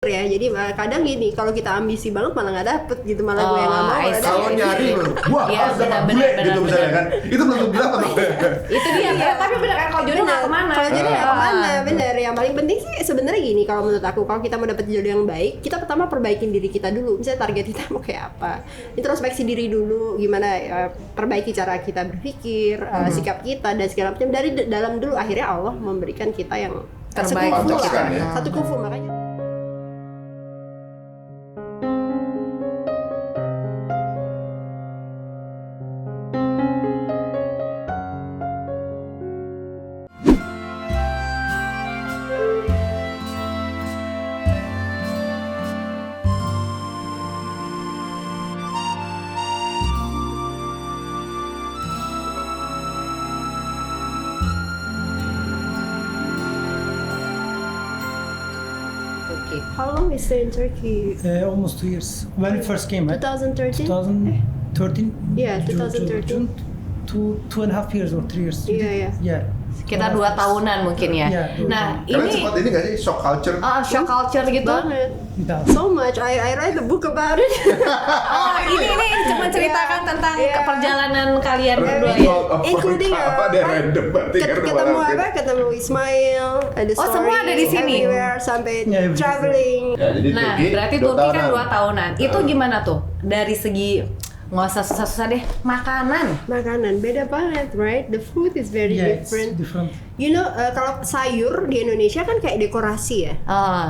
ya. Jadi kadang gini, kalau kita ambisi banget malah nggak dapet gitu, malah gue yang nggak mau. Kalau nyari, wah harus dapat bule gitu misalnya kan, itu belum berapa tuh? Itu dia, tapi benar kan kalau jodoh nggak kemana. Kalau jodoh nggak kemana, bener. Yang paling penting sih sebenarnya gini, kalau menurut aku, kalau kita mau dapet jodoh yang baik, kita pertama perbaikin diri kita dulu. Misalnya target kita mau kayak apa, introspeksi diri dulu, gimana perbaiki cara kita berpikir, sikap kita dan segala macam dari dalam dulu. Akhirnya Allah memberikan kita yang terbaik. Satu kufu makanya. How long is stay in Turkey? Almost 2 years. When we first came, right? 2013? 2013? Yeah, 2013. 2.5 years or 3 years. Iya. Yeah. Sekitar 2 tahunan mungkin ya. Iya, 2 Nah, Kalian ini sempat ini nggak sih shock culture? shock culture gitu. Banget. Without. So much. I write a book about it. Oh, ini cuma ceritakan tentang perjalanan kalian berdua ya. Result of Including apa deh random berarti karena ketemu malah apa? Ketemu Ismail, ada story. semua ada di sini? Everywhere, sampai Yeah, traveling. Ya, jadi Nah, Turki, berarti 2 Turki kan tahunan. 2 tahunan. Itu gimana tuh? Dari segi nggak usah susah-susah deh, makanan. Makanan beda banget, right? The food is very Yeah, it's different. different. You know, kalau sayur di Indonesia kan kayak dekorasi ya.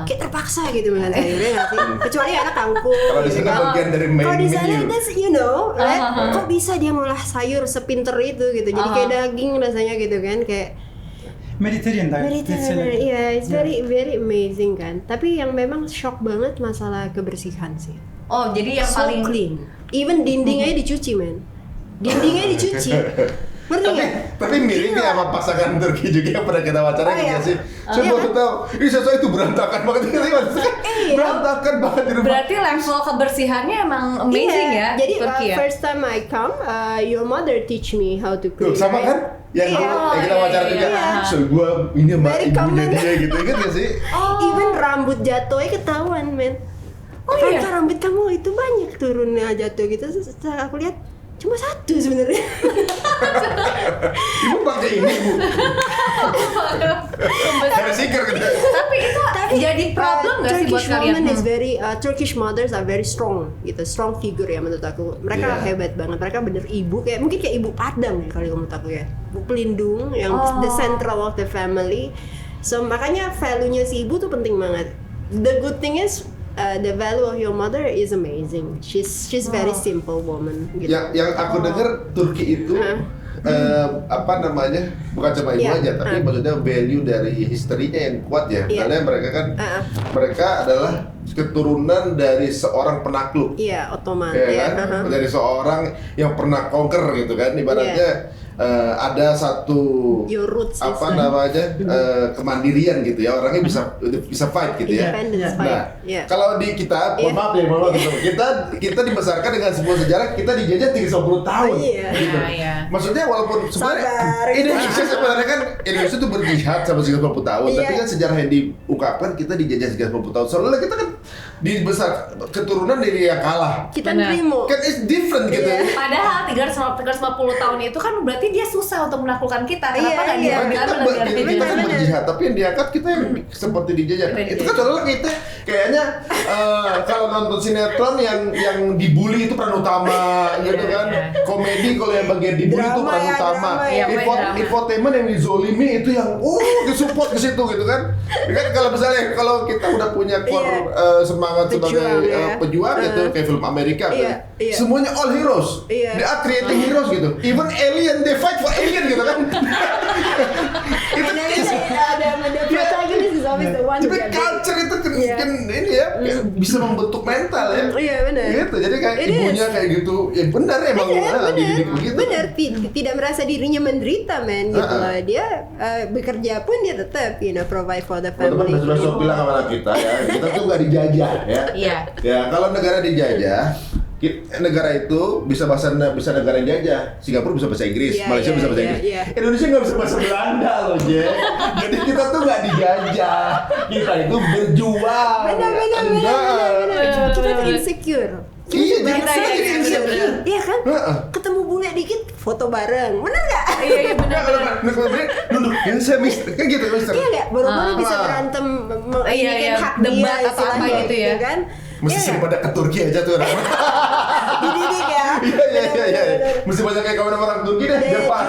Kayak terpaksa gitu makan sayurnya nggak sih? Kecuali anak kangkung. Kalau di gitu sana kan. bagian dari main Kalau di sana menu. that's, you know, right? Kok bisa dia ngolah sayur sepinter itu gitu. Jadi kayak daging rasanya gitu kan, kayak Mediterranean diet. Mediterranean. Iya, it's very very amazing kan. Tapi yang memang shock banget masalah kebersihan sih. Oh, jadi yang So paling clean. Even dindingnya dicuci, men. Dindingnya dicuci. Ngerti nggak? Tapi mirip nih sama pasangan Turki juga yang pernah kita wawancara iya. nggak sih? Coba Iya aku tahu, ini sesuatu itu berantakan banget ini berantakan banget di rumah. berarti level kebersihannya emang amazing ya. Jadi Turki ya. first time I come, your mother teach me how to Tuh, clean. sama right? kan? Yang Iya. kita wawancara juga. Iya. So gua ini sama Very ibunya common. dia gitu, ingat gak sih? Even rambut jatuhnya ketahuan, men. Oh iya? Kan rambut kamu itu banyak turunnya jatuh gitu. Terus aku lihat cuma 1 sebenarnya. Ibu pakai ini bu. Ada siker gitu. Tapi itu jadi problem nggak sih buat Turkish kalian? women is very Turkish mothers are very strong gitu, strong figure ya menurut aku. Mereka Yeah. hebat banget. Mereka bener ibu, kayak mungkin kayak ibu Padang ya kalau menurut aku ya. Ibu pelindung yang the central of the family. So makanya value-nya si ibu tuh penting banget. The good thing is the value of your mother is amazing. She's very simple woman gitu. Yang aku dengar Turki itu apa namanya, bukan cuma ibu Iya. aja, tapi maksudnya value dari historinya yang kuat ya. Iya. Karena mereka kan mereka adalah keturunan dari seorang penakluk. Iya, Ottoman. Ya Iya, kan? Dari seorang yang pernah conquer gitu kan, ibaratnya ada satu Your roots is apa like- namanya kemandirian gitu ya, orangnya bisa fight gitu ya. Independence Nah, fight. Iya. kalau di kita, Iya. maaf gitu, kita dibesarkan dengan sebuah sejarah, kita dijajah 30 tahun. Iya. Gitu. Iya. Maksudnya walaupun sebenarnya Sabar. Indonesia sebenarnya kan Indonesia tuh berjihad sama 30 tahun, Iya. tapi kan sejarah yang diungkapkan kita dijajah 30 tahun. Soalnya kita kan dibesar keturunan dari yang kalah. Kita Benar. nerimo. Kan it's different gitu. Iya. Padahal 350 tahun itu kan berarti dia susah untuk menaklukkan kita. Kenapa Iya, nggak iya. Kan diambil kita, negara kita kan benar. berjihad, tapi yang diangkat kita yang seperti dijajah. Kita Itu kan dijajah. soalnya kita kayaknya kalau nonton sinetron yang dibully itu peran utama gitu kan. Komedi kalau yang bagian dibully itu Drama peran ya, utama. drama ya. Drama. Infotainment yang dizolimi itu yang disupport ke situ gitu kan. Kan kalau misalnya kalau kita udah punya core semangat sebagai Pejuang, ya. pejuang gitu kayak film Amerika Iya, gitu. iya. Semuanya all heroes. Iya. They are creating heroes gitu. Even alien they fight for alien gitu kan. Itu ada protagonist is always the one. tapi who get culture itu kan Iya. ini ya kayak bisa membentuk mental ya. Iya, benar. Gitu. Jadi kayak It ibunya is. kayak gitu. Ya benar emang dididik begitu. benar. Tidak merasa dirinya menderita, men, gitu loh. Dia bekerja pun dia tetap, provide for the Teman-teman family. besok bilang sama anak kita ya, kita tuh nggak dijajah ya. Iya. Ya kalau negara dijajah, negara itu bisa negara yang jajah. Singapura bisa bahasa Inggris, Iya, Malaysia iya, bisa bahasa iya, Inggris. iya. Indonesia nggak bisa bahasa Belanda loh, Je. Jadi kita tuh nggak dijajah. Kita itu berjuang. Benar. Kita tuh insecure. Iya, Banyak jadi sekali kita insecure. bener. Iya kan? Heeh. Ketemu bule dikit, foto bareng. Bener nggak? Iya benar. Nah, kalau kalau dia duduk, ini saya mister, kan gitu mister. Iya nggak? Boro-boro bisa Ah. berantem Iya, ini iya. kan hak Debat dia atau apa istilahnya, gitu ya. kan? Mesti Iya sering nggak? pada ke Turki aja tuh orang. Dididik ya. Iya. Mesti banyak kayak kawan orang Turki deh, biar paham.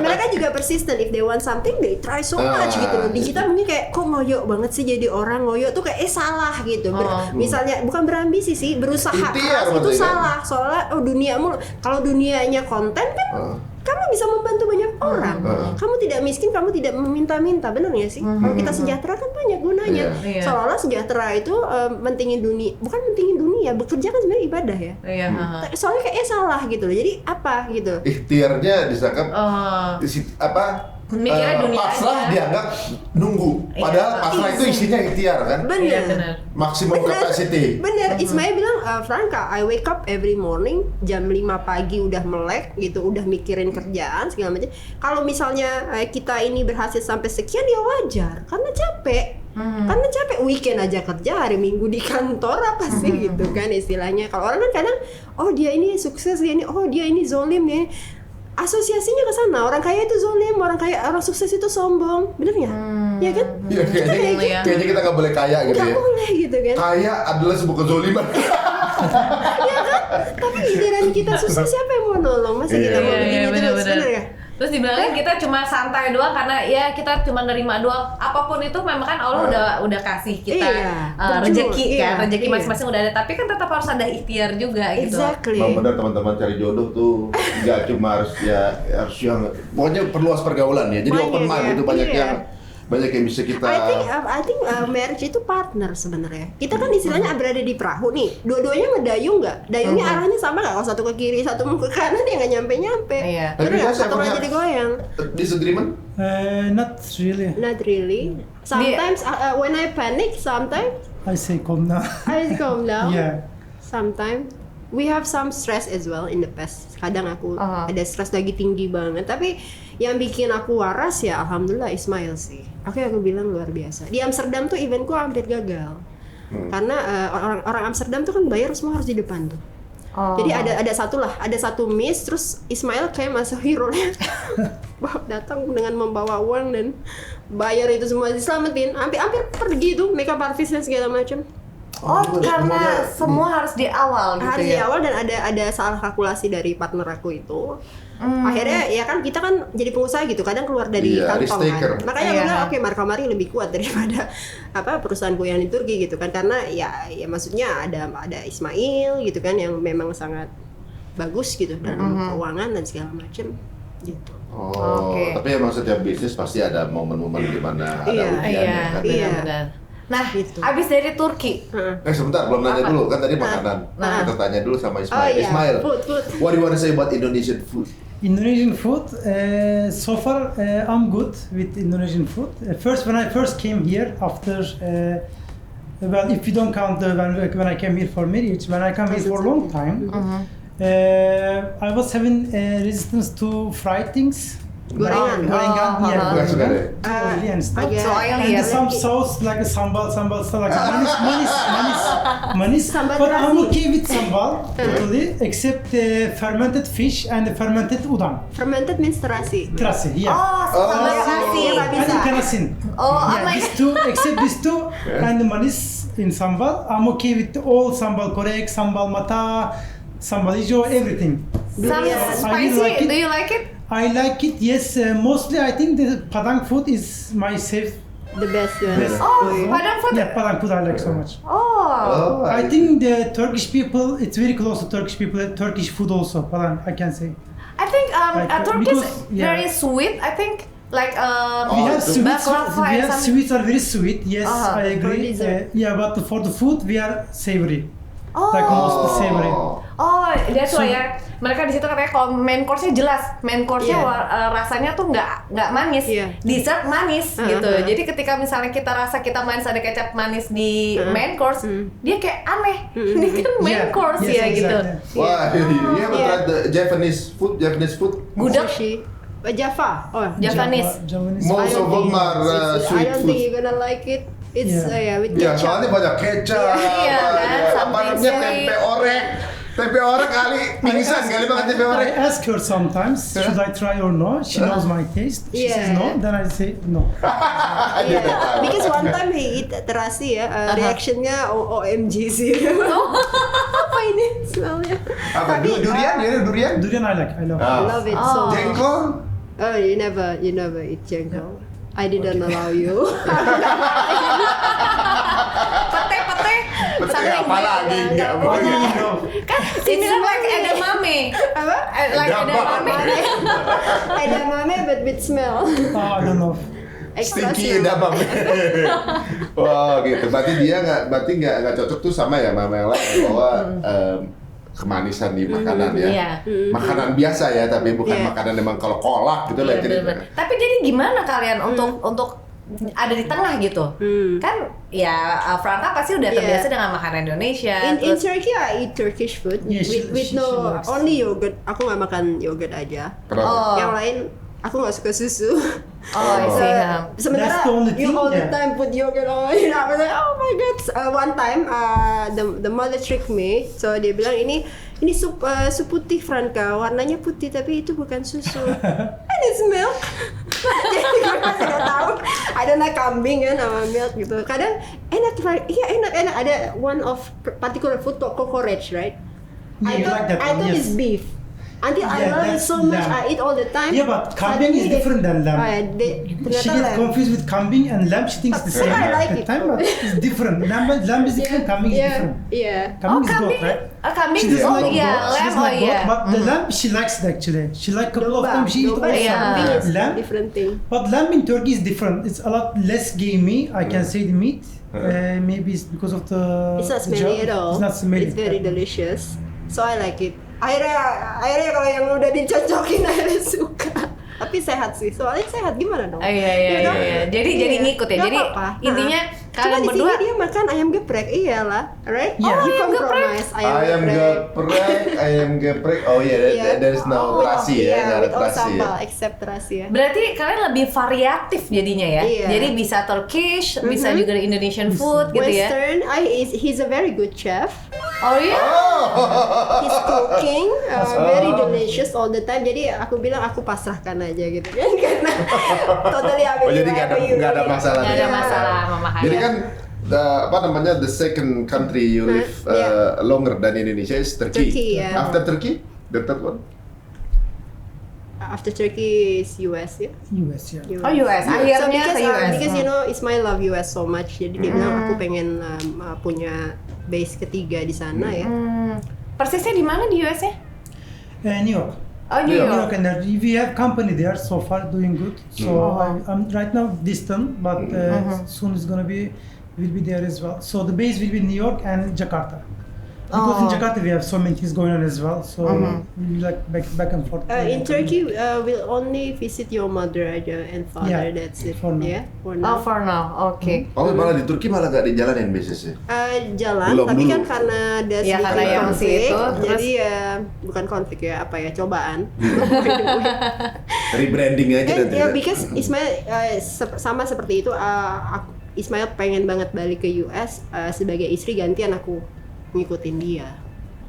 Mereka juga persistent, if they want something they try so much gitu loh. Di kita mungkin kayak kok ngoyo banget sih jadi orang, ngoyo tuh kayak salah gitu. Misalnya bukan berambisi sih, berusaha Ikhtiar keras itu berarti kan? salah. Soalnya duniamu, kalau dunianya konten kan kamu bisa membantu banyak orang. Kamu tidak miskin, kamu tidak meminta-minta, benar nggak sih? Kalau kita sejahtera kan banyak gunanya. Iya. Seolah-olah sejahtera itu mentingin dunia, bukan mentingin dunia, bekerja kan sebenarnya ibadah ya. Iya. Soalnya kayaknya salah gitu loh. Jadi apa gitu? Ikhtiarnya disangka Mikirnya dunia pasrah aja. dianggap nunggu. Padahal pasrah itu isinya ikhtiar kan. Iya Bener. benar. Maksimum capacity. Bener, Ismail bilang, Franka, I wake up every morning jam 5 pagi udah melek gitu, udah mikirin kerjaan segala macam. Kalau misalnya kita ini berhasil sampai sekian ya wajar, karena capek. Karena capek, weekend aja kerja, hari Minggu di kantor apa sih gitu kan istilahnya. Kalau orang kan kadang, oh dia ini sukses, dia ini zolim ya. Asosiasinya ke sana, orang kaya itu zolim, orang sukses itu sombong, bener nggak? Iya kan? Iya, Kita kayak gitu. kayaknya kita nggak boleh kaya gitu Nggak ya. boleh gitu kan? Kaya adalah sebuah kezoliman. Iya kan? Tapi giliran kita susah siapa yang mau nolong? Masa kita mau begini terus, bener ya? Terus dibilangin kita cuma santai doang karena ya kita cuma nerima doang. Apapun itu memang kan Allah udah kasih kita Iya, rezeki iya, kan, rezeki iya. masing-masing udah ada. Tapi kan tetap harus ada ikhtiar juga gitu. Exactly. Memang benar teman-teman cari jodoh tuh nggak cuma harus yang pokoknya perluas pergaulan ya. Jadi Banyak open mind ya, itu banyak iya. yang bisa kita. I think marriage itu partner sebenarnya. Kita kan istilahnya berada di perahu nih. Dua-duanya ngedayung nggak? Dayungnya arahnya sama nggak? Kalau satu ke kiri, satu ke kanan ya nggak nyampe-nyampe. Iya. Bener Tapi nggak? guys, Satu saya aja digoyang. Disagreement? Not really. Not really. Sometimes when I panic, sometimes I say calm down. I calm down. Yeah. Sometimes we have some stress as well in the past. Kadang aku ada stress lagi tinggi banget. Tapi yang bikin aku waras ya alhamdulillah Ismail sih. Aku bilang luar biasa. Di Amsterdam tuh eventku hampir gagal. Karena orang Amsterdam tuh kan bayar semua harus di depan tuh. Jadi ada satu miss, terus Ismail kayak masuk hero-nya. Datang dengan membawa uang dan bayar itu semua diselamatin. Hampir pergi tuh makeup artist dan segala macam. Karena semua harus di awal gitu Harus ya. di awal dan ada salah kalkulasi dari partner aku itu. Akhirnya ya kan kita kan jadi pengusaha gitu, kadang keluar dari Iya, kantong risk-taker. kan. Makanya aku bilang oke, Marco Mari lebih kuat daripada perusahaanku yang di Turki gitu kan, karena ya maksudnya ada Ismail gitu kan yang memang sangat bagus gitu dalam keuangan dan segala macam gitu. Tapi emang setiap bisnis pasti ada momen-momen di mana ada ujiannya Iya, kan. benar-benar. Nah, Gitu. abis dari Turki, Sebentar, belum nanya dulu kan tadi makanan. Kita tanya dulu sama Ismail. Oh iya, Ismail, food. what do you want to say about Indonesian food? Indonesian food, so far I'm good with Indonesian food. First, when I first came here, after, well, if you don't count when I came here for marriage, when I come here for a long time, I was having resistance to fried things. Gorengan. Nggak suka deh. Oily and stuff. agak- So oily, And yeah. some sauce like a sambal stuff like manis. Sambal But I'm terasi. okay with sambal totally, except fermented fish and the fermented udang. Fermented means terasi. Terasi, yeah. sama Iya, nasi. nggak bisa. And kerasin. Oh, Yeah, my these two, except these two, and the manis in sambal. I'm okay with all sambal korek, sambal mata, sambal ijo, everything. Some Durian. spicy. like it. Do you like it? I like it, yes. Mostly I think the Padang food is my safe. The best one. Best. Oh, Padang food. Yeah, Padang food I like so much. Oh. I think the Turkish people, it's very close to Turkish people, Turkish food also, Padang, I can say. I think Like, Turkey is because, yeah. very sweet. I think like We have sweets, baklava we and have some- sweets are very sweet, yes, I For agree. dessert. Yeah, but for the food, we are savory. like most savory. Oh, that's why ya. Mereka di situ katanya kalau main course-nya jelas, main course-nya rasanya tuh nggak manis, dessert manis gitu. Jadi ketika misalnya kita rasa kita manis ada kecap manis di main course, dia kayak aneh. Ini kan main course ya gitu. Wah, you have tried the Japanese food? Gudeg. Sushi. Java. Oh, Japanese. Most of them are I sweet don't think food. you're gonna like it. It's with Ya, ketchup. soalnya banyak kecap, Iya, kan, apa something namanya sweet. tempe orek kali, pingsan kali makan tempe I orek. ask her sometimes, should I try or no? She knows my taste. She says no, then I say no. Dia udah tahu. Because one time he eat terasi ya, reactionnya OMG sih. Apa ini smellnya? Apa durian? Ya durian? Durian I like, I love. I love it so much. Jengkol? Oh, you never eat jengkol. I didn't allow you. Pete Pete apa lagi? Enggak mau. kan similar like edamame. Apa? Like edamame. Edamame but with smell. Oh, I don't know. Extra Stinky smell. edamame. Wah gitu. Berarti dia nggak cocok tuh sama ya mama yang lain bahwa kemanisan di makanan ya. Iya. Makanan biasa ya, tapi bukan Iya. makanan emang kalau kolak gitu lah. Iya, Jadi bener-bener. Tapi jadi gimana kalian untuk ada di tengah gitu? Kan ya Franka pasti udah terbiasa dengan makanan Indonesia. In terus- Turkey I eat Turkish food Yeah, with she no likes. only yogurt. Aku nggak makan yogurt aja. kenapa? Oh. Yang lain aku nggak suka susu. Oh, I see. Sementara That's the only you thing, all the yeah. time put yogurt on. You know, I was like, oh my god. One time the mother tricked me. So dia bilang ini sup putih Franka, warnanya putih tapi itu bukan susu. And it's milk. Jadi gue masih nggak tahu. I don't like kambing kan sama milk gitu. Kadang enak, iya enak. Ada one of particular food cockroach, right? Yeah, you like that I one, thought yes. it's beef. Until I Yeah, learned that's so much, lamb. I eat all the time. Yeah, but kambing is Suddenly they- different than lamb. Oh, yeah, She ternyata gets lamb. confused with kambing and lamb. She thinks the But same I like at it. the time, but it's different. Lamb is different. Kambing is different. Yeah. Kambing is goat, kambing, right? kambing, She doesn't oh like iya, goat. She lamb, doesn't oh like goat, iya. but the lamb she likes it actually. She like couple of times she eat Domba, also kambing is lamb. different thing. But lamb in Turkey is different. It's a lot less gamey. I can say the meat. Maybe it's because of the. It's not the smelly job. at all. It's not smelly. It's very delicious. So I like it. Akhirnya kalau yang udah dicocokin akhirnya suka. Tapi sehat sih. Soalnya sehat gimana dong? Iya. Jadi ngikut ya. Nggak Jadi apa-apa. intinya Cuma kalian di berdua sini dia makan ayam geprek, iyalah, right? Yeah. You ayam compromise Ayam geprek. Oh iya, there's no terasi ya, nggak ada with all terasi ya. sambal, except terasi ya. berarti kalian lebih variatif jadinya ya. Iya. Jadi bisa Turkish, bisa juga Indonesian food gitu ya. Western, he's a very good chef. Oh iya. He's cooking very delicious all the time. Jadi aku bilang aku pasrahkan aja gitu kan karena totally Oh jadi nggak ada masalah. Nggak ada ya. masalah sama makanan. Jadi kan the second country you live longer than Indonesia is Turkey. Turkey, yeah. After Turkey, the third one. After Turkey is US ya. US, yeah. Oh US, akhirnya So because, ke US. because you know Ismail love US so much, jadi dia bilang aku pengen punya base ketiga di sana ya. Persisnya di mana di US ya? New York. Oh New New York. And we have company there so far doing good. So I'm right now distant, but soon it's gonna will be there as well. So the base will be New York and Jakarta. Because in Jakarta we have so many things going on as well. So we'll be like back and forth. In Turkey, we'll only visit your mother aja and father. Yeah, That's it. for now. Yeah, for Oh now. for now, oke. Oh malah di Turki malah nggak dijalanin bisnisnya. Jalan, Belum tapi dulu. kan karena ada Ya, sedikit karena yang konflik, situ, terus- jadi ya bukan konflik ya, apa ya, cobaan. Rebranding aja And nanti. ya, because Ismail sama seperti itu, Ismail pengen banget balik ke US sebagai istri gantian aku ngikutin dia.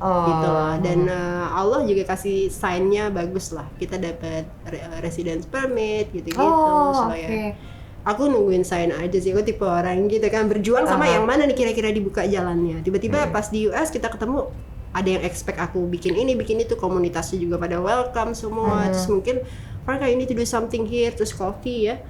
Oh. Gitu lah. Dan Allah juga kasih sign-nya bagus lah. Kita dapat residence permit gitu-gitu. Oh, So, oke. ya, aku nungguin sign aja sih. Aku tipe orang gitu kan, berjuang sama yang mana nih kira-kira dibuka jalannya. Tiba-tiba pas di US kita ketemu ada yang expect aku bikin ini, bikin itu, komunitasnya juga pada welcome semua. Terus mungkin Franka, you need to do something here, terus coffee ya.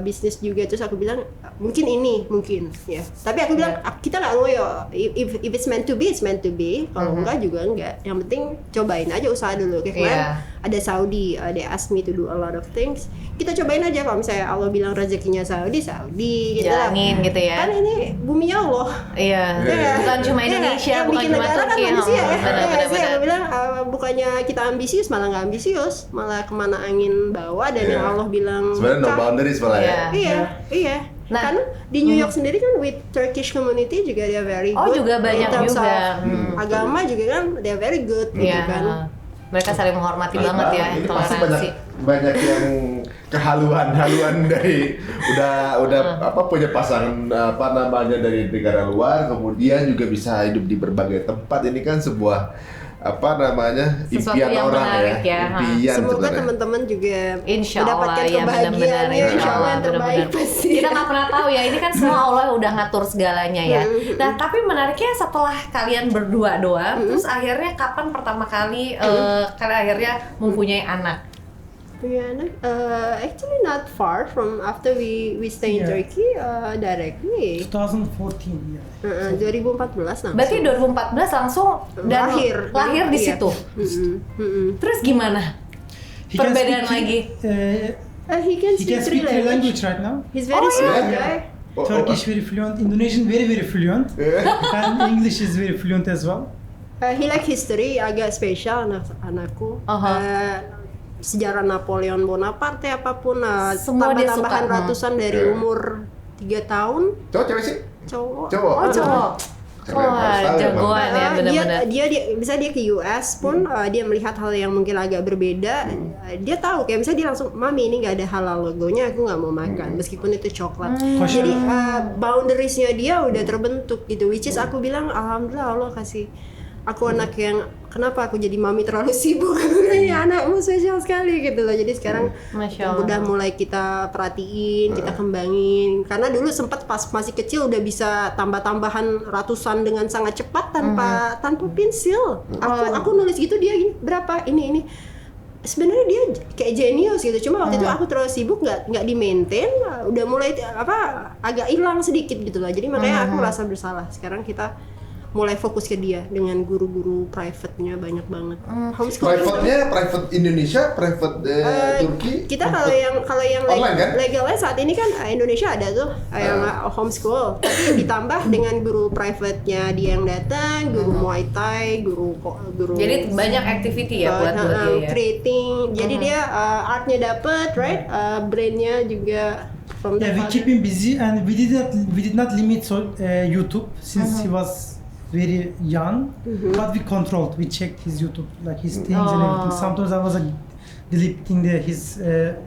Bisnis juga, terus aku bilang mungkin ini mungkin ya. Tapi aku bilang kita nggak know ya. If it's meant to be, it's meant to be. Kalau enggak juga enggak. Yang penting cobain aja usaha dulu. Kayak kemarin ada Saudi, they asked me to do a lot of things. Kita cobain aja kalau misalnya Allah bilang rezekinya Saudi gitu. Jalanin gitu ya. Kan ini buminya Allah. Iya. Bukan cuma Indonesia, bukan cuma Turki. Kan manusia ya. Benar-benar. Aku bilang bukannya kita ambisius, malah nggak ambisius, malah kemana angin bawa dan yang Allah bilang. Sebenarnya no boundaries malah ya. Iya. Nah, kan di New York sendiri kan with Turkish community juga dia very good. Juga banyak in terms juga. of agama juga kan dia very good gitu kan. Mereka saling menghormati banget ya, Ini pasti toleransi. banyak yang kehaluan dari udah punya pasangan dari negara luar, kemudian juga bisa hidup di berbagai tempat. Ini kan sebuah Sesuatu impian yang orang menarik ya. Impian Semoga sebenarnya. teman-teman juga Insya Allah mendapatkan ya kebahagiaan ya, insya Allah yang terbaik benar-benar. pasti. Kita nggak pernah tahu ya, ini kan semua Allah udah ngatur segalanya ya. Nah tapi menariknya setelah kalian berdua doang, terus akhirnya kapan pertama kali kalian akhirnya mempunyai anak? Punya anak, actually not far from after we stay in Turkey directly. 2014 ya. 2014 langsung. Berarti 2014 langsung dan lahir di Iya. situ. Terus gimana? He can Perbedaan speak lagi. He can He speak can three speak three languages. language right now. He's very smart yeah. guy. Turkish very fluent, Indonesian very fluent, and English is very fluent as well. He like history, agak spesial anakku. Sejarah Napoleon Bonaparte apapun, Semua dia suka. tambahan ratusan dari umur 3 tahun. Cowok cewek sih? Cowok. Oh cowok. Jagoan ya benar-benar. Dia bisa dia ke US pun dia melihat hal yang mungkin agak berbeda. Dia tahu kayak misalnya dia langsung, mami ini nggak ada halal logonya, aku nggak mau makan meskipun itu coklat. Jadi boundariesnya dia udah terbentuk gitu. Which is aku bilang alhamdulillah Allah kasih aku anak yang kenapa aku jadi mami terlalu sibuk. Ya anakmu spesial sekali gitu loh. Jadi sekarang udah mulai kita perhatiin, kita kembangin. Karena dulu sempat pas masih kecil udah bisa tambah-tambahan ratusan dengan sangat cepat tanpa pensil. Aku nulis gitu dia gini, berapa ini. Sebenarnya dia kayak jenius gitu. Cuma waktu itu aku terlalu sibuk nggak di maintain, udah mulai agak hilang sedikit gitu loh. Jadi makanya aku merasa bersalah. Sekarang kita mulai fokus ke dia dengan guru-guru private-nya banyak banget. Private-nya private Indonesia, private Turki. Kita kalau yang online, kan? legalnya saat ini kan Indonesia ada tuh yang homeschool, tapi ditambah dengan guru private-nya dia yang datang, guru Muay Thai, guru. Jadi banyak activity ya buat dia ya. Creating. Jadi dia artnya dapet, right? Brainnya juga. Yeah, we keep him busy, and we did not limit YouTube since he was very young, but we controlled. We checked his YouTube, like his things and everything. Sometimes I was deleting his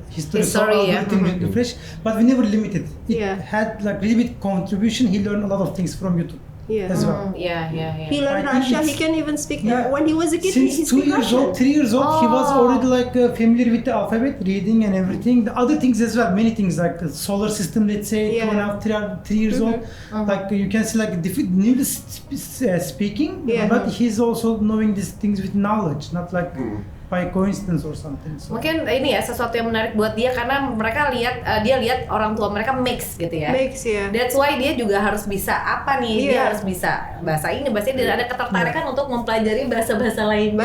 history, so everything refresh. But we never limited. It had like really big contribution. He learned a lot of things from YouTube. As well. He learned Russian. He can even speak. When he was a kid, since he speak 3 years old, he was already like familiar with the alphabet, reading and everything. The other things as well, many things like the solar system. Let's say 3 years old, like you can see like different speaking, but he's also knowing these things with knowledge, not like by coincidence or something. So. Mungkin ini ya sesuatu yang menarik buat dia karena mereka dia lihat orang tua mereka mix gitu ya. Mix ya. That's why dia juga harus bisa apa nih? Dia harus bisa bahasa ini, dan ada ketertarikan untuk mempelajari bahasa-bahasa lain.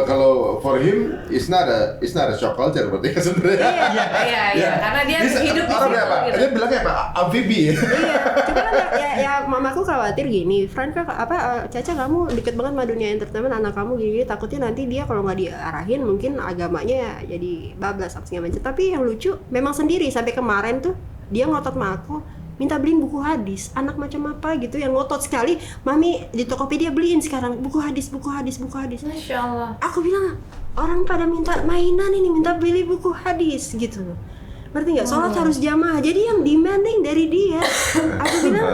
Kalau for him it's not a shock culture berarti kan sebenarnya. Iya, karena dia hidup di situ. Gitu. Dia bilangnya apa? Amfibi. Iya, cuma kan ya mamaku khawatir gini, Franka Caca kamu deket banget sama dunia entertainment, anak kamu gini, takutnya nanti dia kalau nggak diarahin mungkin agamanya jadi bablas apa segala macam. Tapi yang lucu memang sendiri sampai kemarin tuh dia ngotot sama aku minta beliin buku hadis, anak macam apa gitu yang ngotot sekali, mami di Tokopedia beliin sekarang buku hadis. Masya Allah. Aku bilang orang pada minta mainan ini minta beli buku hadis gitu loh. Berarti nggak sholat harus jamaah, jadi yang demanding dari dia. Aku bilang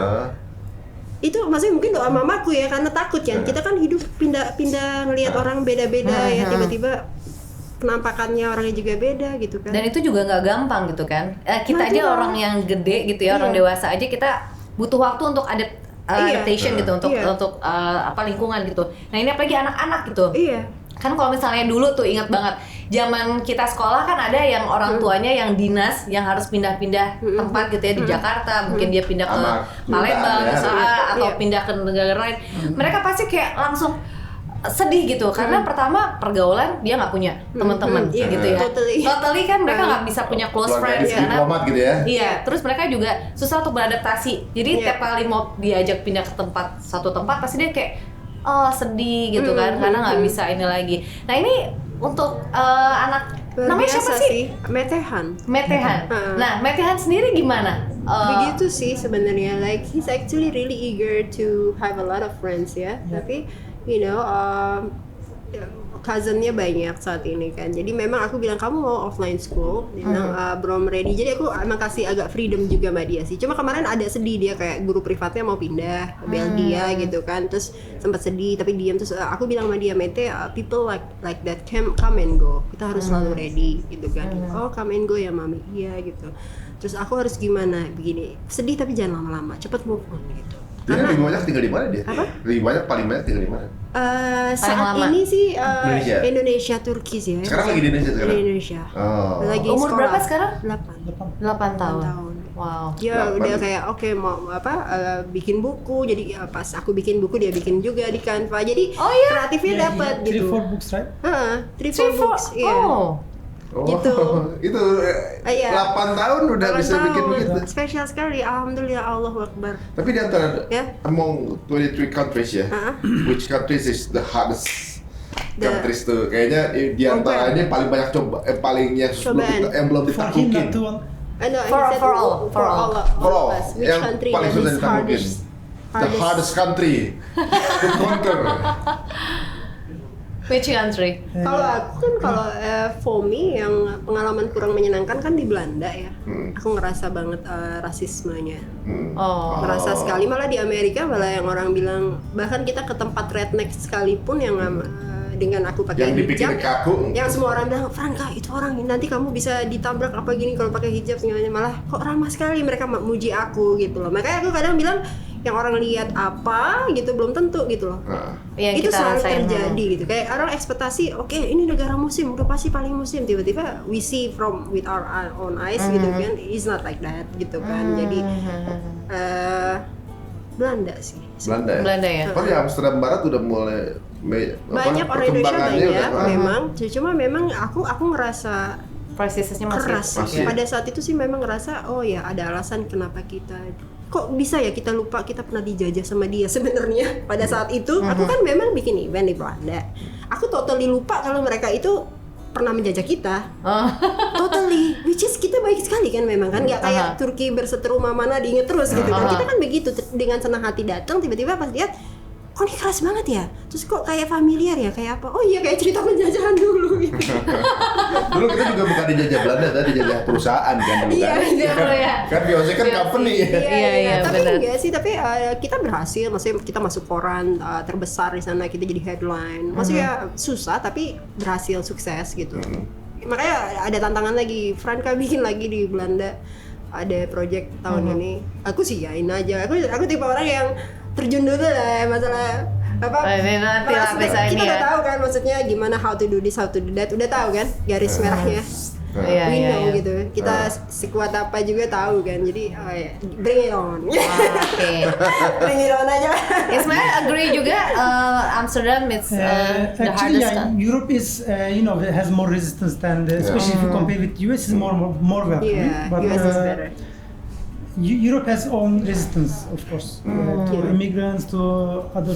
itu maksudnya mungkin doa mamaku ya, karena takut kan kita kan hidup pindah ngelihat orang beda-beda ya, tiba-tiba penampakannya orangnya juga beda gitu kan. Dan itu juga nggak gampang gitu kan. Kita aja orang yang gede gitu ya, orang dewasa aja kita butuh waktu untuk adaptation gitu, untuk lingkungan gitu. Nah ini apalagi anak-anak gitu. Kan kalau misalnya dulu tuh ingat banget zaman kita sekolah kan ada yang orang tuanya yang dinas yang harus pindah-pindah tempat gitu ya di Jakarta, mungkin dia pindah ke Palembang atau pindah ke negara lain. Mereka pasti kayak langsung sedih gitu karena pertama pergaulan dia nggak punya teman-teman gitu ya. Totally kan mereka nggak bisa punya close friends karena diplomat gitu ya. Iya, terus mereka juga susah untuk beradaptasi. Jadi tiap kali mau diajak pindah ke satu tempat pasti dia kayak sedih gitu kan karena nggak bisa ini lagi. Nah ini untuk anak namanya siapa sih? Metehan. Nah Metehan sendiri gimana? Begitu sih sebenarnya. Like he's actually really eager to have a lot of friends ya. Tapi you know, cousinnya banyak saat ini kan. Jadi memang aku bilang kamu mau offline school, dia bilang belum ready. Jadi aku emang kasih agak freedom juga sama dia sih. Cuma kemarin ada sedih dia kayak guru privatnya mau pindah ke Belgia gitu kan. Terus sempat sedih tapi diam. Terus aku bilang sama dia, Mete, people like that come and go. Kita harus selalu ready gitu kan. Oh come and go ya mami, iya gitu. Terus aku harus gimana begini? Sedih tapi jangan lama-lama, cepet move on gitu. Dia lebih banyak tinggal di mana dia? Paling banyak tinggal di mana? Saat ini sih Indonesia Turki sih ya. Sekarang lagi di Indonesia sekarang? Di Indonesia. Lagi Umur sekolah. berapa sekarang? 8 tahun. Wow. Dia udah kayak oke, mau bikin buku. Jadi pas aku bikin buku dia bikin juga di Canva. Jadi kreatifnya dapat gitu. 3-4 books, right? 3-4 books. Iya. Gitu. Itu 8 tahun udah bisa bikin begitu. Spesial sekali, alhamdulillah, Allahu Akbar. Tapi di antara among 23 countries ya, which countries is the hardest countries tuh? Kayaknya di antaranya paling banyak paling yang belum ditaklukin. For all of us. Which yang country paling that susah is ditaklukin? The hardest country to conquer. Which country? Kalau aku kan for me yang pengalaman kurang menyenangkan kan di Belanda ya. Aku ngerasa banget rasismenya. Ngerasa sekali, malah di Amerika malah yang orang bilang bahkan kita ke tempat redneck sekalipun yang dengan aku pakai hijab, yang semua orang bilang, Franka itu orang nanti kamu bisa ditabrak apa gini kalau pakai hijab, malah kok ramah sekali mereka muji aku gitu loh. Makanya aku kadang bilang yang orang lihat apa gitu belum tentu gitu loh. Itu selalu terjadi gitu. Kayak orang ekspektasi, oke, ini negara muslim, udah pasti paling muslim. Tiba-tiba we see with our own eyes gitu kan, it's not like that gitu kan. Jadi Belanda sih. Belanda ya. Oh ya, Amsterdam Barat udah mulai banyak orang Indonesia banyak memang. Cuma memang aku ngerasa prosesnya keras. Pada saat itu sih memang ngerasa oh ya ada alasan kenapa kita kok bisa ya kita lupa kita pernah dijajah sama dia sebenarnya pada saat itu. Aku kan memang bikin event di Belanda. Aku totally lupa kalau mereka itu pernah menjajah kita. Totally, which is kita baik sekali kan memang kan, nggak kayak Turki berseteru mana diinget terus gitu kan. Kita kan begitu dengan senang hati datang, tiba-tiba pas lihat kok ini keras banget ya, terus kok kayak familiar ya, kayak apa, oh iya kayak cerita penjajahan dulu gitu. Dulu kita juga bukan dijajah Belanda, tadi dijajah perusahaan kan dulu kan. Iya. Kan biasanya kan company. Iya, tapi enggak sih, tapi kita berhasil, maksudnya kita masuk koran terbesar di sana, kita jadi headline. Maksudnya susah tapi berhasil, sukses gitu. Makanya ada tantangan lagi, Franka bikin lagi di Belanda ada project tahun ini. Aku sih yain aja. Aku tipe orang yang terjun dulu lah masalah apa nanti lah bisa kita ini udah ya. tahu kan maksudnya gimana how to do this, how to do that, udah tahu kan garis merahnya. We know gitu, kita sekuat apa juga tahu kan, jadi bring it on. Bring it on aja. Ismail agree juga Amsterdam is the hardest country. Europe is has more resistance than especially if you compare with US is more welcoming. But US is better. Europe has own resistance, of course, to immigrants, to other.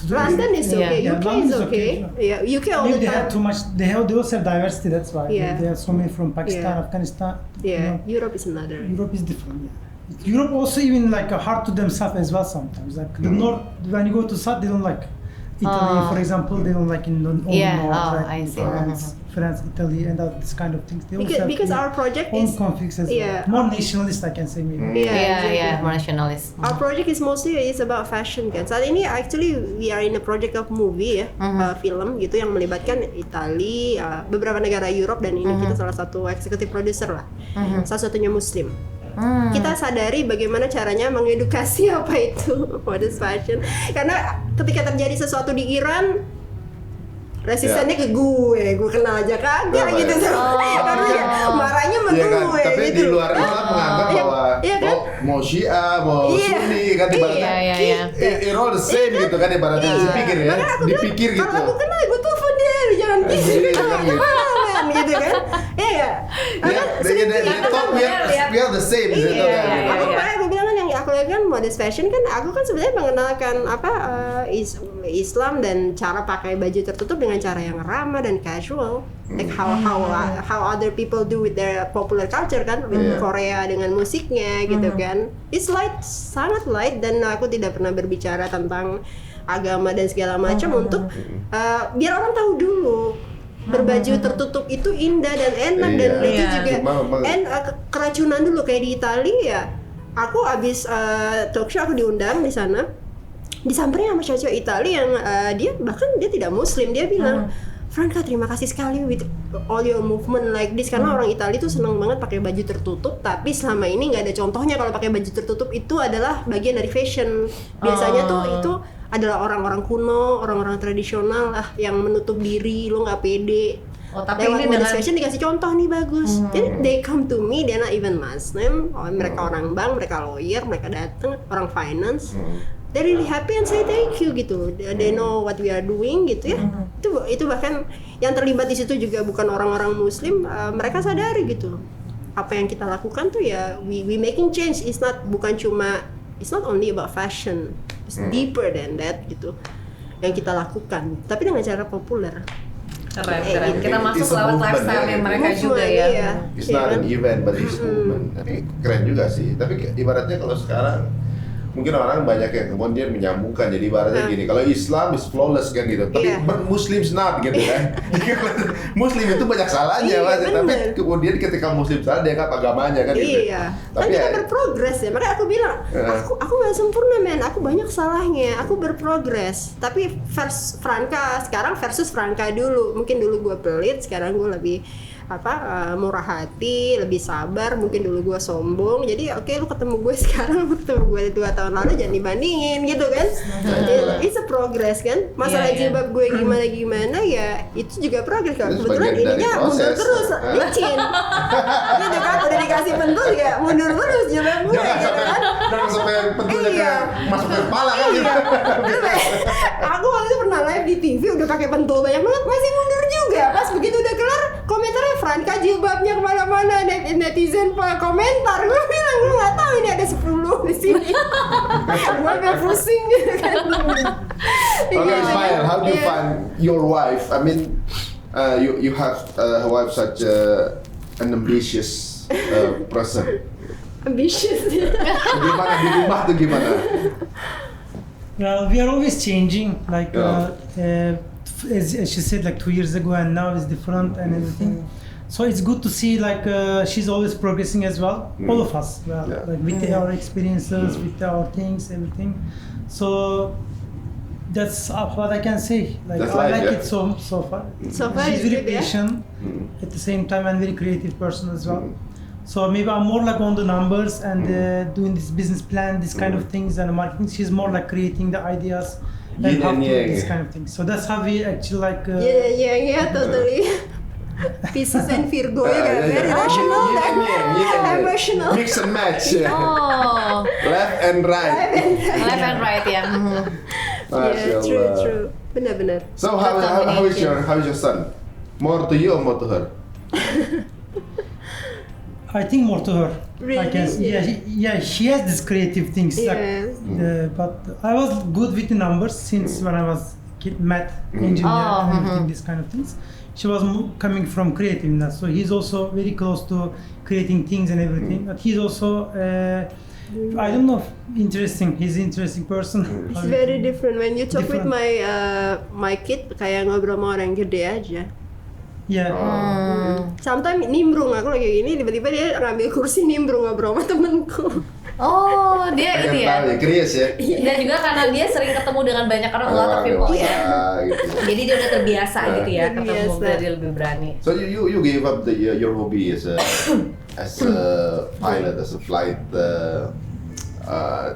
London is okay. UK is okay. Yeah, UK all the time. They have too much. They also have diversity. That's why they have so many from Pakistan, Afghanistan. Yeah, Europe is another. Europe is different. Yeah. Europe also even like hard to themselves as well sometimes. Like the north, when you go to south, they don't like Italy, for example. They don't like in the north, I see. France, Italy, and this kind of things. They because our project is conflicts as well. More nationalist, I can say maybe. More nationalist. Our project is mostly about fashion kan. Saat ini actually we are in a project of movie ya, film gitu yang melibatkan Itali, beberapa negara Europe, dan ini kita salah satu executive producer lah. Salah satunya Muslim. Kita sadari bagaimana caranya mengedukasi apa itu modest fashion, karena ketika terjadi sesuatu di Iran resistennya ke gue kenal aja kagak Kenapa gitu. ya? Karena ya marahnya sama Iya kan, gue tapi gitu. di luar Islam menganggap Iya, bahwa iya kan? mau Syiah, mau Iya. Sunni kan ibaratnya Iya. it all the same gitu kan ibaratnya dipikir ya, Makanya aku dipikir bilang, gitu. kalau aku kenal gue telepon dia, jangan gitu Iya, gitu kan gitu. gitu kan. Iya ya. Ya, they thought we are the same gitu Iya, kan. aku iya. makanya aku bilang kan yang aku lihat kan modest fashion kan aku kan sebenarnya mengenalkan Islam dan cara pakai baju tertutup dengan cara yang ramah dan casual, like how other people do with their popular culture kan, with Iya. Korea dengan musiknya gitu kan. It's light, sangat light, dan aku tidak pernah berbicara tentang agama dan segala macam untuk biar orang tahu dulu berbaju tertutup itu indah dan enak dan Iya. itu Iya. juga Cuma- keracunan dulu kayak di Italia ya. Aku abis talk show aku diundang di sana, disamperin sama cowok Italia yang dia tidak Muslim. Dia bilang, Franca, terima kasih sekali with all your movement like this, karena orang Italia tuh seneng banget pakai baju tertutup, tapi selama ini nggak ada contohnya kalau pakai baju tertutup itu adalah bagian dari fashion. Biasanya tuh itu adalah orang-orang kuno, orang-orang tradisional lah yang menutup diri, lo nggak pede. Oh, tapi Lewat ini modest dengan fashion dikasih contoh nih bagus. Jadi they come to me, they're not even Muslim, mereka orang bank, mereka lawyer, mereka datang orang finance. They're really happy and say thank you gitu. They know what we are doing gitu ya. Itu bahkan yang terlibat di situ juga bukan orang-orang Muslim, mereka sadari gitu. Apa yang kita lakukan tuh ya we making change. It's not only about fashion. It's deeper than that gitu. Yang kita lakukan, tapi dengan cara populer. keren. Gitu. Kita masuk It's a lewat movement lifestyle ya, mereka gitu. juga ya. Iya. It's Iya not kan? an event, but it's movement. Tapi keren juga sih. Tapi ibaratnya kalau sekarang mungkin orang banyak yang kemudian menyambungkan. Jadi ibaratnya gini, kalau Islam is flawless kan gitu. Tapi Iya. Muslims not gitu kan. Muslim itu banyak salahnya, Iya, Mas. Tapi bener. kemudian ketika Muslim salah dia anggap agamanya kan gitu. Iya, Tapi kan kita ya, berprogres ya. Makanya aku bilang, aku nggak sempurna men, aku banyak salahnya, aku berprogres. Tapi Franca sekarang versus Franca dulu, mungkin dulu gue pelit, sekarang gue lebih murah hati, lebih sabar. Mungkin dulu gue sombong. Jadi oke, lu ketemu gue sekarang, lu ketemu gue 2 tahun lalu, jangan dibandingin gitu kan. It's a progress kan. Masalah Iya, iya. jilbab gue gimana ya, itu juga progres kan. Itu Kebetulan sebagian dari ininya mundur proses. terus, licin. Gitu kan, udah dikasih pentul ya mundur terus jilbab gue gitu kan. jangan sampai pentilnya Iya. masuk ke kepala kan gitu. Terus aku waktu itu pernah live di TV udah pakai pentul banyak banget, masih mundur juga. Pas begitu udah kelar, komentarnya Franca jilbabnya kemana-mana, netizen komentar. Gue bilang, gue nggak tahu ini ada 10 di sini. Gue agak pusing gitu kan. Okay, Ismail, how do you Iya. find your wife? I mean, you have a wife such an ambitious person. Ambitious. Gimana di rumah tuh gimana? Well, we are always changing. Like Yeah. as she said, like 2 years ago, and now it's different and everything. So it's good to see like she's always progressing as well. All of us, well, Yeah. like with our experiences, with our things, everything. So that's what I can say. Like That's I life, like yeah. it so far. So far She's it's very good, yeah? patient at the same time and very creative person as well. So maybe I'm more like on the numbers and doing this business plan, this kind of things and marketing. She's more like creating the ideas Yin and how and to do yang. this kind of thing. So that's how we actually like. Yeah, totally. Pisces and Virgo ya kan, very rational Yin dan and yang, yin and yang. emotional. Mix and match ya. Oh, Left and right. left and right ya. Masya Yeah, Allah. true. Benar-benar. So how is your son? More to you or more to her? I think more to her. Really? I can, Yeah. she has these creative things. Like, Yes. but I was good with the numbers since when I was math engineer Oh, and everything, these kind of things. She was coming from creativeness, so he's also very close to creating things and everything. But he's also, I don't know, interesting. He's an interesting person. It's very different when you talk with Different. my kid, kayak ngobrol sama orang gede aja. Yeah. Sometimes nimbrung, aku lagi gini tiba-tiba dia ngambil kursi nimbrung ngobrol sama temenku. Oh, dia Pengen ini ya. tahu ya, curious ya. Dan juga karena dia sering ketemu dengan banyak orang, a lot of people ya. Gitu. Jadi dia udah terbiasa gitu ya, ketemu Terbiasa. jadi lebih berani. So you gave up your hobby as a pilot, as a flight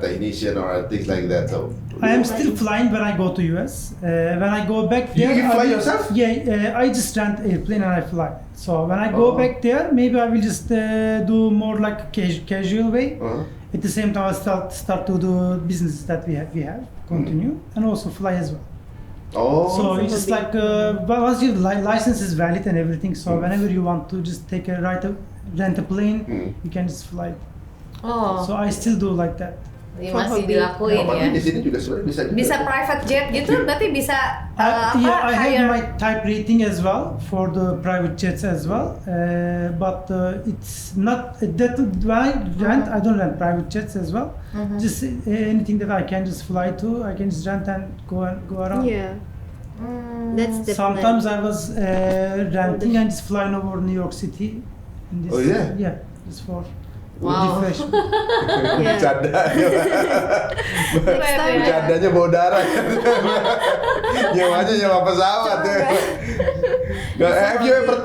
technician or things like that. So I am still flying when I go to US. When I go back there, You fly I will- yourself? Yeah, I just rent airplane and I fly. So when I go back there, maybe I will just do more like casual way. At the same time, I'll start to do business that we have continue, and also fly as well. Oh, So it's just like once your license is valid and everything, so whenever you want to just take rent a plane, you can just fly. Oh, So I still do like that. masih hobi. dilakuin tapi ya. di sini juga sebenarnya bisa juga. Bisa private jet gitu, berarti bisa I hire. have my type rating as well for the private jets as well, but it's not that when I rent. I don't rent private jets as well. Just anything that I can just fly to, I can just rent and go around. Yeah. That's the Sometimes plan. I was renting and just flying over New York City. In this, Oh, yeah? Yeah, just for Wow. refreshment. Yeah. Bercanda. Keren ya. Bercandanya bawa darah. Nyewanya nyewa pesawat ya. Have you ever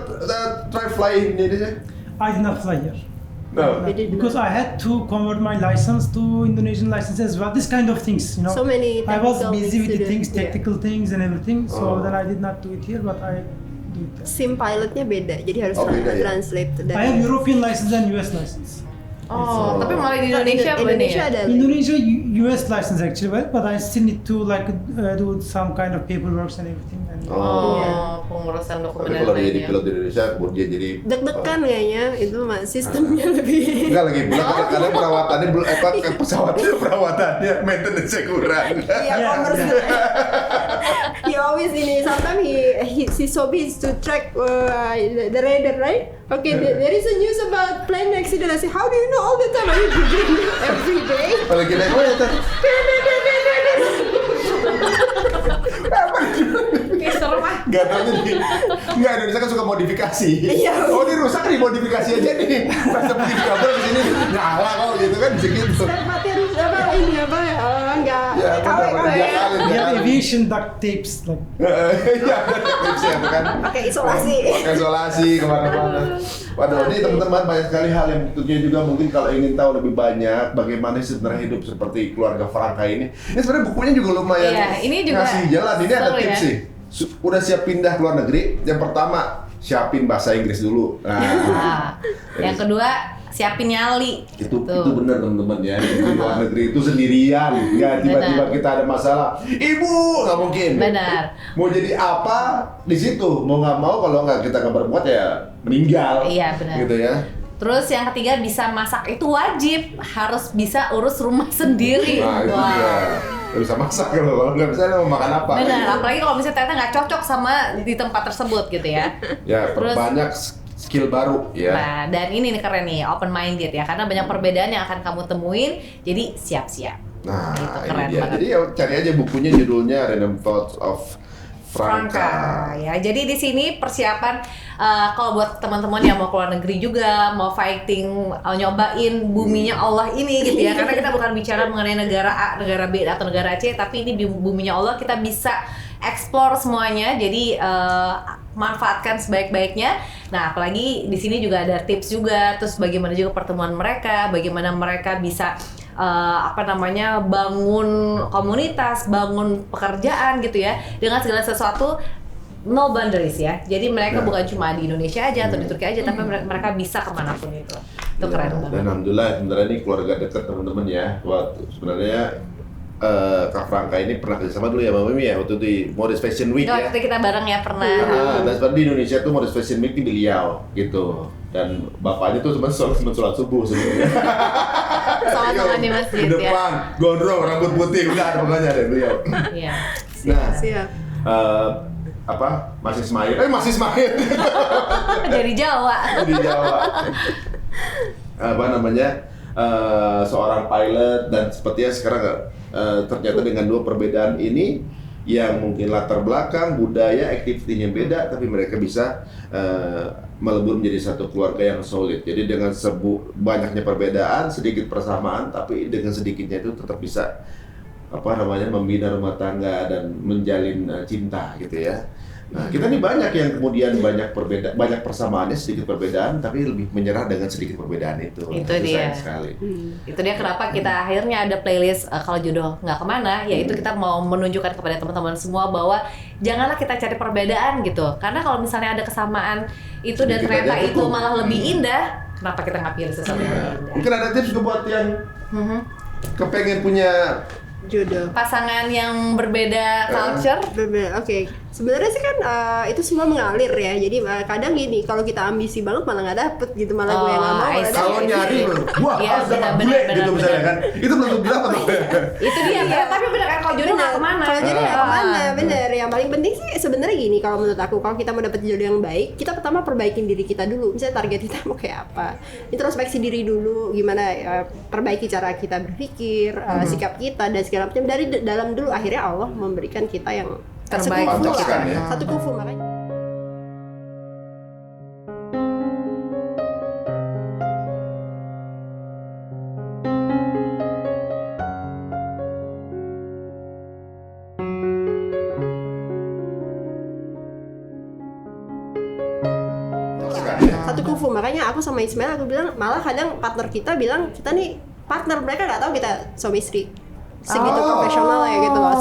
try flying in Indonesia? I did not fly here. No. They did Because not. I had to convert my license to Indonesian license as well. This kind of things, you know. So many I was technical busy with the things to do. things, Yeah. technical things and everything. Oh. So then I did not do it here, but I do it there. SIM pilotnya beda, jadi harus Beda ya? translate dari. I have European license and US license. Oh, tapi malah di Indonesia belum Indonesia ya? ada. Indonesia US license actually, but I still need to like do some kind of paperwork and everything. And Oh, Iya. pengurusan Tapi dokumen kalau dia jadi lainnya. pilot di Indonesia, kemudian jadi Deg-degan kayaknya itu mah sistemnya lebih. Enggak lagi pula kadang-kadang perawatannya pesawatnya perawatannya maintenance-nya kurang. Iya, commerce. He always ini. Sometimes he's so busy to track the radar, right? Okay, there is a news about plane accident. I say, how do you know all the time? Are you googling every day? Kalau kita oh ya Kayak serem ah. Gak taunya di Enggak, Indonesia kan suka modifikasi. Iya. Oh ini rusak dimodifikasi aja nih. Pas begitu kabel ke sini nyala kok gitu kan bisa gitu. Spare part yang apa ini apa ya? Enggak. Ya, KW benar-benar dia kali. we have aviation duct tapes like. Iya, tips ya kan. Pakai isolasi. Pakai isolasi kemana-mana. Waduh, ini teman-teman banyak sekali hal yang tentunya juga mungkin kalau ingin tahu lebih banyak bagaimana sebenarnya hidup seperti keluarga Franka ini. Ini sebenarnya bukunya juga lumayan Iya, ini juga ngasih jalan. Ini ada seru tips ya. sih. Udah siap pindah ke luar negeri? Yang pertama, siapin bahasa Inggris dulu. Nah, yang kedua siapin nyali. itu Tuh. benar teman-teman ya, di luar negeri itu sendirian ya, tiba-tiba Benar. kita ada masalah, ibu nggak mungkin. Benar. Mau jadi apa di situ, mau nggak mau kalau nggak kita nggak berbuat ya meninggal. Iya, benar. Gitu ya. Terus yang ketiga bisa masak itu wajib, harus bisa urus rumah sendiri. Nah itu dia, nggak bisa masak kalau nggak bisa mau makan apa. Benar, apalagi kalau misalnya ternyata nggak cocok sama di tempat tersebut gitu ya. Ya Terus- perbanyak skill baru ya. Nah, dan ini nih keren nih, open minded ya, karena banyak perbedaan yang akan kamu temuin, jadi siap-siap. Nah Itu ini keren dia. banget. Jadi ya cari aja bukunya, judulnya Random Thoughts of Franka. Ya, jadi di sini persiapan kalau buat teman-teman yang mau keluar negeri juga, mau fighting, nyobain buminya Allah ini gitu ya. Karena kita bukan bicara mengenai negara A, negara B atau negara C, tapi ini buminya Allah, kita bisa explore semuanya. Jadi manfaatkan sebaik-baiknya. Nah, apalagi di sini juga ada tips juga, terus bagaimana juga pertemuan mereka, bagaimana mereka bisa bangun komunitas, bangun pekerjaan gitu ya, dengan segala sesuatu. No boundaries ya. Jadi mereka Ya. bukan cuma di Indonesia aja atau di Turki aja, tapi mereka bisa kemanapun itu. Itu Ya, keren dan banget. alhamdulillah sebenarnya ini keluarga dekat teman-teman ya. Waktu sebenarnya Kak Franka ini pernah kerjasama dulu ya sama Mimi ya waktu di Modest Fashion Week Itu ya. waktu kita bareng ya pernah. Dan sebenarnya di Indonesia tuh Modest Fashion Week di beliau gitu. Dan bapaknya tuh cuma sholat subuh sebenarnya. Sholat di masjid Di ya. depan, gondrong, rambut putih, udah ada pokoknya ada beliau. Iya. Nah, Siap. Mas Ismail, Mas Ismail Dari Jawa. di Jawa. Seorang pilot dan sepertinya sekarang ternyata dengan dua perbedaan ini yang mungkin latar belakang, budaya, aktivitinya beda, tapi mereka bisa melebur menjadi satu keluarga yang solid. Jadi dengan banyaknya perbedaan, sedikit persamaan, tapi dengan sedikitnya itu tetap bisa membina rumah tangga dan menjalin cinta gitu ya. Nah, kita nih banyak yang kemudian banyak persamaannya, sedikit perbedaan, tapi lebih menyerah dengan sedikit perbedaan itu. Itu dia. sayang sekali. Itu dia kenapa kita akhirnya ada playlist kalau jodoh nggak kemana, yaitu kita mau menunjukkan kepada teman-teman semua bahwa janganlah kita cari perbedaan gitu. Karena kalau misalnya ada kesamaan itu dan Sedikit ternyata aja itu cukup. malah lebih indah, kenapa kita nggak pilih sesuatu yang lebih indah? Mungkin ada tips buat yang kepengen punya Jodoh. Pasangan yang berbeda culture. Bener, oke. Sebenarnya sih kan itu semua mengalir ya. Jadi kadang gini, kalau kita ambisi banget malah nggak dapet gitu, malah gue yang nggak mau. I see. kalau nyari, wah Iya, harus dapat benar, bule gitu misalnya kan. Itu belum tentu dapat. Itu dia kan, tapi bener kan kalau jodoh nggak kemana. Kalau jodoh nggak kemana, Ah. bener. Yang paling penting sih sebenarnya gini, kalau menurut aku, kalau kita mau dapet jodoh yang baik, kita pertama perbaikin diri kita dulu. Misalnya target kita mau kayak apa, introspeksi diri dulu, gimana perbaiki cara kita berpikir, sikap kita dan segala macam dari dalam dulu. Akhirnya Allah memberikan kita yang Terbaik. sekufu lah, Pantaskan ya. satu kufu makanya. Satu kufu, makanya aku sama Ismail aku bilang, malah kadang partner kita bilang kita nih partner, mereka nggak tahu kita suami istri segitu profesional ya gitu loh,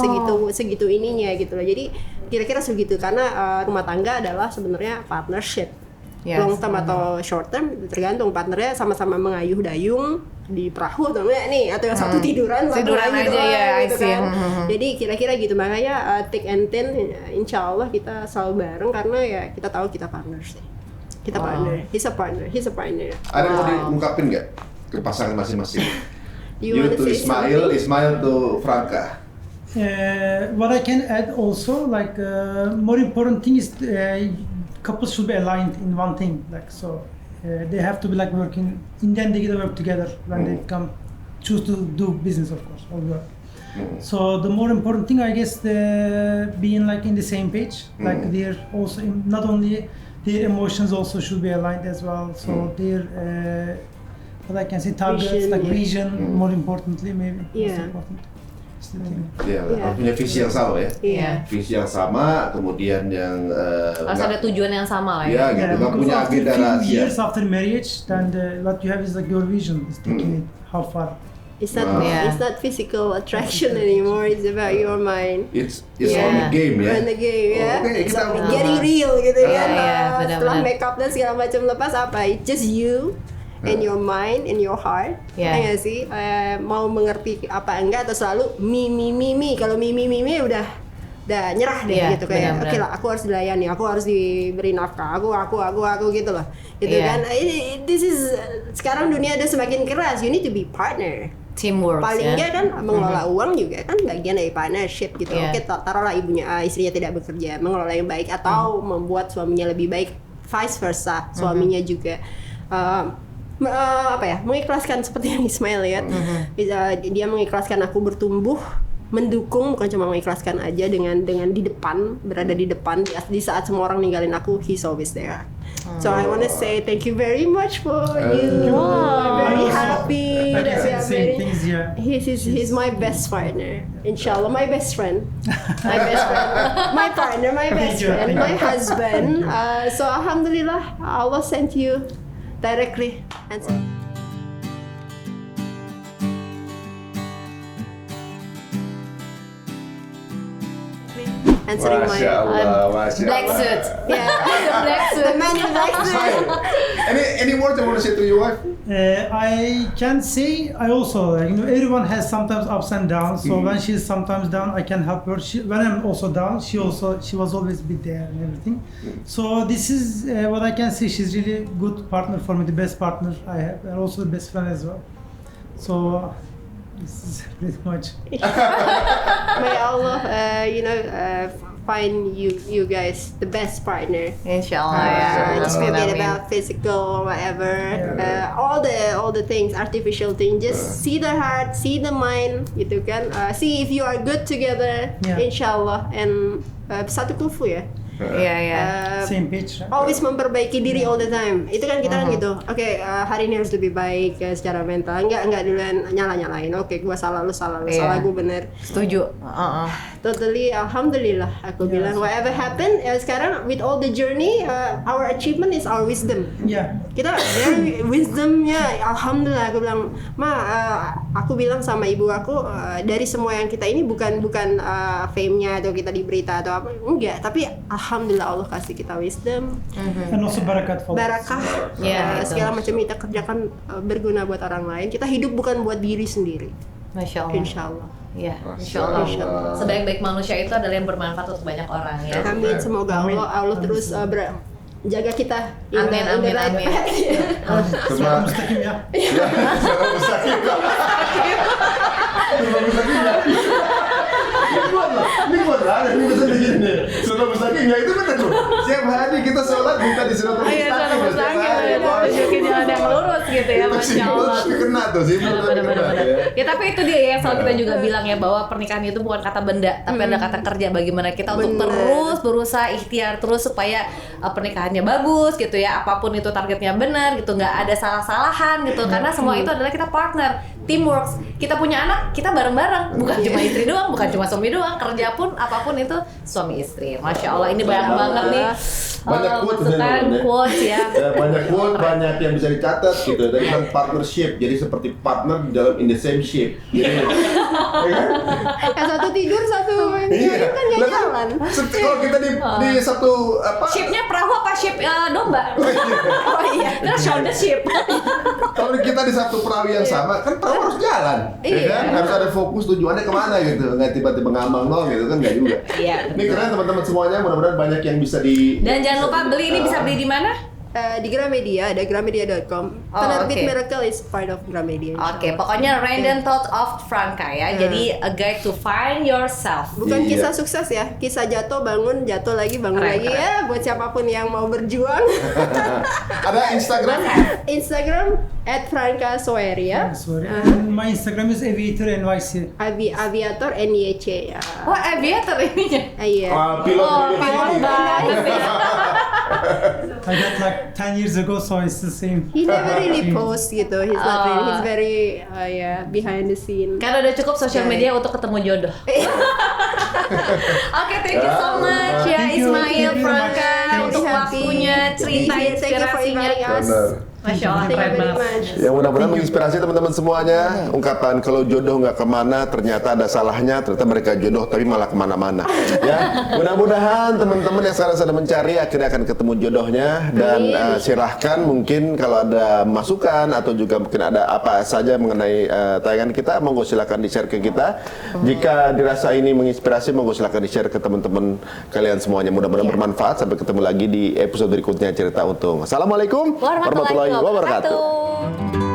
segitu ininya gitu loh. Jadi kira-kira segitu, karena rumah tangga adalah sebenarnya partnership. Yes. Long term atau short term tergantung partnernya sama-sama mengayuh dayung di perahu atau enggak nih, atau yang satu tiduran Tiduran lagi aja doang, ya, I gitu see. kan. Jadi kira-kira gitu, makanya thick and thin insya Allah kita selalu bareng, karena ya kita tahu kita partners sih. Kita partner, he's a partner. Ada yang mau diungkapin nggak ke pasangan masing-masing? You You wanna to say Ismail to Franca. What I can add also, like more important thing is couples should be aligned in one thing. Like so, they have to be like working. In the end, they gotta work together when they choose to do business, of course, or work. So the more important thing, I guess, being like in the same page. Like they're also not only their emotions also should be aligned as well. So their what I can say targets, Vision, like yeah. vision, more importantly maybe. Most Yeah. important. It's the thing. Iya, Iya. harus punya visi yang sama ya. Iya. Visi yang sama, kemudian yang Harus ada tujuan yang sama lah ya ya. gitu, nggak because punya after agenda few rahasia. years after marriage, then what you have is like your vision is taking it how far. It's not, Yeah. it's not physical attraction anymore. It's about your mind. It's Yeah. on the game ya. Run the game ya. Oke, It's kita like getting real gitu kan. Iya, benar-benar. Setelah make up dan segala macam lepas apa? It's just you and your mind and your heart. Yeah. Ya nggak sih? Mau mengerti apa enggak, atau selalu me. Kalau me udah nyerah deh Iya, gitu, kayak benar-benar. oke lah, aku harus dilayani, aku harus diberi nafkah, aku gitu loh. Gitu Iya. kan. This is sekarang dunia udah semakin keras. You need to be partner. Teamwork Paling ya. enggak kan mengelola uang juga kan bagian dari partnership gitu. Iya. Oke, taruhlah istrinya tidak bekerja, mengelola yang baik atau membuat suaminya lebih baik, vice versa, suaminya juga mengikhlaskan seperti yang Ismail lihat. Dia mengikhlaskan aku bertumbuh, mendukung, bukan cuma mengikhlaskan aja dengan di depan, berada di depan di saat semua orang ninggalin aku, he's always there. So I wanna say thank you very much for you. I'm very happy. I can that we say the are same very- things, yeah. He's my best partner. Inshallah, my best friend. My best friend. My partner, my best Thank you, friend, thank my you. husband. So Alhamdulillah, Allah sent you directly. And answering my Masya Allah, Masya Black Allah. suit. yeah. The black The suit. man in black Ismail, suit. any words you want to say to your wife? I can say I also everyone has sometimes ups and downs. So when she's sometimes down, I can help her. When I'm also down, she was always be there and everything. So this is what I can say. She's really good partner for me, the best partner I have, and also the best friend as well. So this is pretty much. May Allah, find you guys the best partner. Insyaallah ya. Just Amin, forget amin. about physical or whatever. All the things, artificial things. Just see the heart, see the mind, gitu kan. See if you are good together, Yeah. inshallah. And satu kufu ya. Iya, iya. Same page, right? Always memperbaiki diri all the time. Itu kan kita kan gitu. Oke, hari ini harus lebih baik secara mental. Enggak duluan nyalain. Oke, gua salah, lu salah, salah, gua bener. Setuju. Totally, alhamdulillah. Aku bilang whatever happen. Sekarang with all the journey, our achievement is our wisdom. Yeah. Kita dari wisdomnya, alhamdulillah. Aku bilang, aku bilang sama ibu aku, dari semua yang kita ini bukan fame-nya atau kita di berita atau apa, enggak. Tapi alhamdulillah Allah kasih kita wisdom, And also barakat for us. barakah, Ya, segala macam kita kerjakan berguna buat orang lain. Kita hidup bukan buat diri sendiri, Masya Allah. insya Allah. Ya, insya Allah. Sebaik-baik manusia itu adalah yang bermanfaat untuk banyak orang ya. Amin. Semoga Allah terus jaga kita. Amin, amin, amin. Cuma Mustaqim ya. ya, secara mustaqim Kak. Secara mustaqim ya. Ini buat lah, ini bisa begini. Secara mustaqim ya itu benar tuh. Setiap hari kita sholat minta di secara Iya, mustaqim. mustaqim ya, tunjukin jalan yang lurus gitu ya, Masya Allah. Kena tuh sih. Benar. Ya tapi itu dia yang selalu kita juga bilang ya, bahwa pernikahan itu bukan kata benda, tapi ada kata kerja. Bagaimana kita untuk Bener. terus berusaha ikhtiar terus supaya pernikahannya bagus gitu ya, apapun itu targetnya benar gitu, nggak ada salah-salahan gitu, karena semua itu adalah kita partner, teamwork. Kita punya anak, kita bareng-bareng, bukan cuma istri doang, bukan cuma suami doang, kerja pun apapun itu suami istri. Masya Allah, ini banyak banget nih Banyak quotes masukan quotes ya. banyak quote, banyak yang bisa dicatat gitu. Tadi kan partnership, jadi seperti partner di dalam in the same ship. Jadi, ya kan? Yang satu tidur, satu Iya. kan nggak Lah kan, jalan. kalau kita di satu apa? Shipnya perahu apa ship domba? Oh iya, itu show the ship. Kalau kita di satu perahu yang sama, kan perahu harus jalan, ya Iya. kan? Harus ada fokus tujuannya kemana gitu, nggak tiba-tiba ngambang loh gitu kan, nggak juga. Iya. Ini keren teman-teman semuanya, mudah-mudahan banyak yang bisa di. Dan jangan lupa beli ini, bisa beli di mana? Di Gramedia, ada gramedia.com. Oh, Penerbit oke. Miracle is part of Gramedia. Oke, pokoknya Random Thoughts of Franca ya. Jadi a guide to find yourself. Bukan Iya. kisah sukses ya, kisah jatuh bangun lagi bangun Keren, lagi keren. ya, buat siapapun yang mau berjuang. Ada Instagram. Instagram @francasoeria. Sorry. And my Instagram is aviator NYC. Aviator NYC ya. Wah, aviator ininya. Iya. Pilot Oh, pilot pilot ini. banget ya. I got like 10 years ago, so it's the same. He never really post gitu. He's not really, he's Ah. very behind the scene. Karena udah cukup sosial Baik. media untuk ketemu jodoh. Oke, thank you so much ya Thank you, Ismail thank you Franca very much. untuk waktunya, cerita, Thank you for inspirasinya. inviting us. Benar. Masya Allah, Thank you keren very banget. much. Ya mudah-mudahan menginspirasi teman-teman semuanya. Ungkapan kalau jodoh nggak kemana, ternyata ada salahnya. Ternyata mereka jodoh tapi malah kemana-mana. Ya, mudah-mudahan teman-teman yang sekarang sedang mencari akhirnya akan ketemu jodohnya. Dan silahkan mungkin kalau ada masukan atau juga mungkin ada apa saja mengenai tayangan kita, monggo silakan di-share ke kita. Jika dirasa ini menginspirasi, monggo silakan di-share ke teman-teman kalian semuanya. Mudah-mudahan bermanfaat. Sampai ketemu lagi di episode berikutnya Cerita Untung. Assalamualaikum warahmatullahi wabarakatuh.